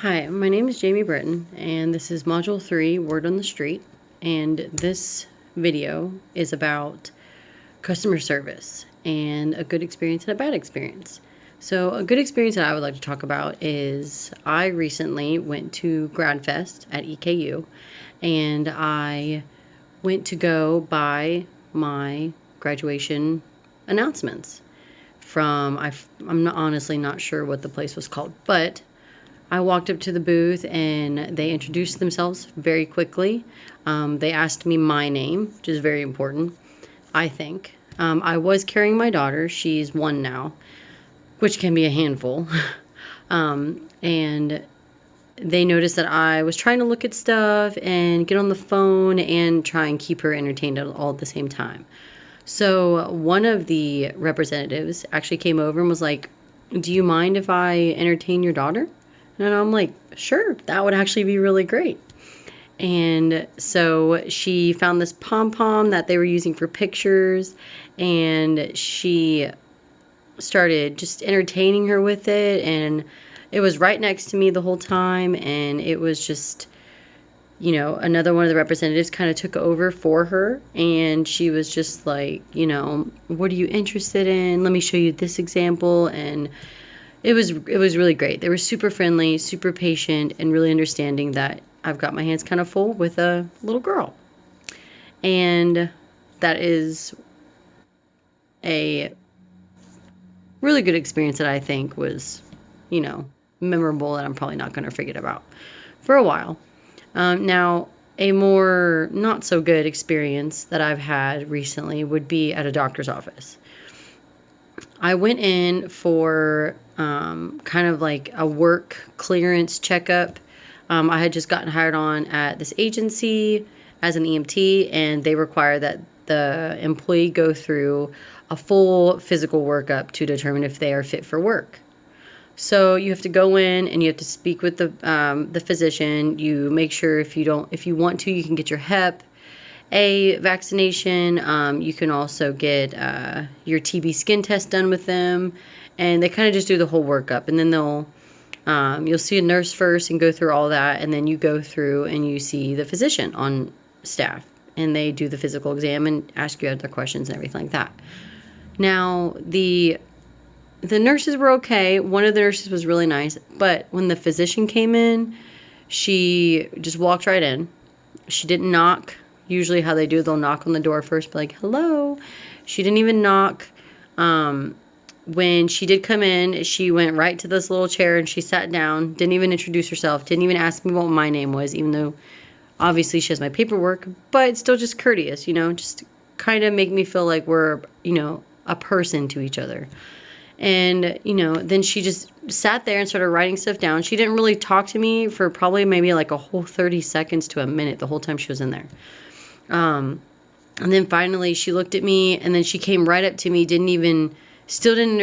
Hi, my name is Jamie Britton, and this is Module 3, Word on the Street, and this video is about customer service and a good experience and a bad experience. So a good experience that I would like to talk about is I recently went to Grad Fest at EKU, and I went to go buy my graduation announcements from, I'm honestly not sure what the place was called, but I walked up to the booth and they introduced themselves very quickly. They asked me my name, which is very important, I think. I was carrying my daughter. She's 1 now, which can be a handful. And they noticed that I was trying to look at stuff and get on the phone and try and keep her entertained all at the same time. So one of the representatives actually came over and was like, "Do you mind if I entertain your daughter?" And I'm like, "Sure, that would actually be really great." And so she found this pom-pom that they were using for pictures, and she started just entertaining her with it, and it was right next to me the whole time, and it was just, another one of the representatives kind of took over for her, and she was just like, "What are you interested in? Let me show you this example." And it was really great. They were super friendly, super patient, and really understanding that I've got my hands kind of full with a little girl. And that is a really good experience that I think was, memorable, that I'm probably not going to forget about for a while. Now, a more not so good experience that I've had recently would be at a doctor's office. I went in for kind of like a work clearance checkup. I had just gotten hired on at this agency as an EMT, and they require that the employee go through a full physical workup to determine if they are fit for work. So you have to go in and you have to speak with the physician. You make sure if you want to, you can get your Hep A vaccination. You can also get your TB skin test done with them, and they kind of just do the whole workup. And then you'll see a nurse first and go through all that, and then you go through and you see the physician on staff, and they do the physical exam and ask you other questions and everything like that. Now, the nurses were okay. One of the nurses was really nice, but when the physician came in, she just walked right in. She didn't knock. Usually how they do, they'll knock on the door first, be like, "Hello." She didn't even knock. When she did come in, she went right to this little chair and she sat down, didn't even introduce herself, didn't even ask me what my name was, even though obviously she has my paperwork, but still just courteous, just kind of make me feel like we're, a person to each other. And, then she just sat there and started writing stuff down. She didn't really talk to me for probably maybe like a whole 30 seconds to a minute the whole time she was in there. And then finally she looked at me, and then she came right up to me, still didn't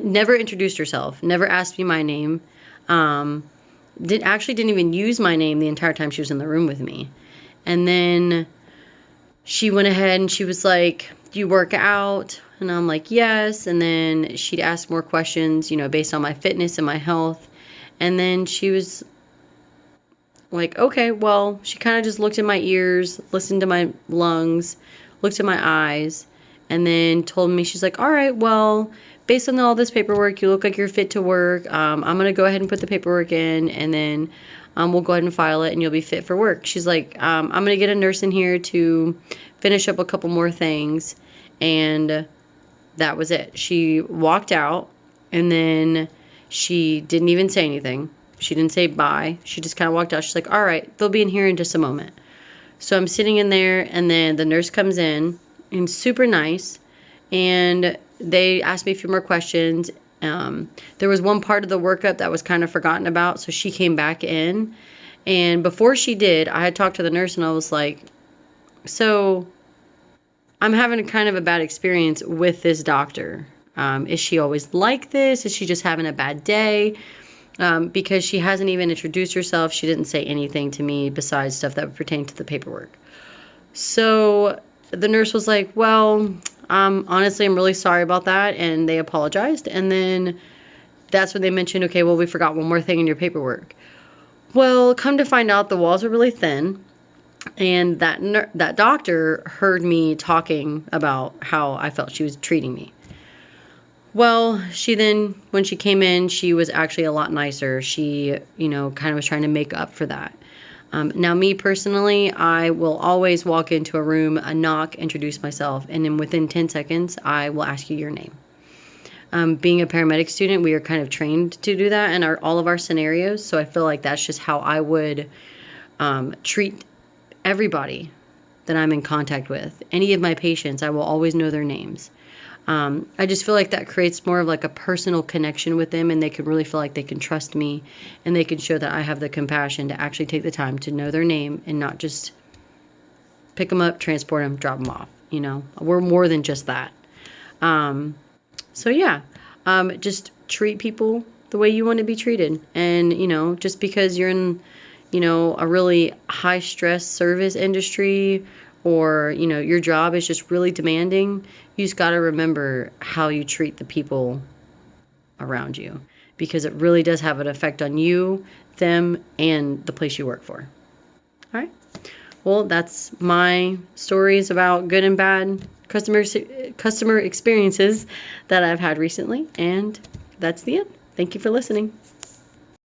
never introduced herself, never asked me my name. Didn't even use my name the entire time she was in the room with me. And then she went ahead and she was like, "Do you work out?" And I'm like, "Yes." And then she'd ask more questions, based on my fitness and my health. And then she was like, "Okay, well," she kind of just looked at my ears, listened to my lungs, looked at my eyes, and then told me, she's like, "All right, well, based on all this paperwork, you look like you're fit to work. I'm going to go ahead and put the paperwork in, and then we'll go ahead and file it, and you'll be fit for work." She's like, "I'm going to get a nurse in here to finish up a couple more things." And that was it. She walked out, and then she didn't even say anything. She didn't say bye. She just kind of walked out. She's like, "All right, they'll be in here in just a moment." So I'm sitting in there, and then the nurse comes in, and super nice, and they asked me a few more questions. There was one part of the workup that was kind of forgotten about, so she came back in, and before she did, I had talked to the nurse, and I was like, "So I'm having kind of a bad experience with this doctor. Is she always like this? Is she just having a bad day?" Because she hasn't even introduced herself. She didn't say anything to me besides stuff that would pertain to the paperwork. So the nurse was like, "Well, honestly, I'm really sorry about that." And they apologized. And then that's when they mentioned, okay, well, we forgot one more thing in your paperwork. Well, come to find out, the walls are really thin, and that doctor heard me talking about how I felt she was treating me. Well, she then, when she came in, she was actually a lot nicer. She, kind of was trying to make up for that. Now, me personally, I will always walk into a room, a knock, introduce myself, and then within 10 seconds, I will ask you your name. Being a paramedic student, we are kind of trained to do that in all of our scenarios. So I feel like that's just how I would treat everybody that I'm in contact with. Any of my patients, I will always know their names. I just feel like that creates more of like a personal connection with them, and they can really feel like they can trust me, and they can show that I have the compassion to actually take the time to know their name and not just pick them up, transport them, drop them off. We're more than just that. So yeah, just treat people the way you want to be treated. And, just because you're in, a really high stress service industry, or, your job is just really demanding, you just got to remember how you treat the people around you, because it really does have an effect on you, them, and the place you work for. All right. Well, that's my stories about good and bad customer experiences that I've had recently, and that's the end. Thank you for listening.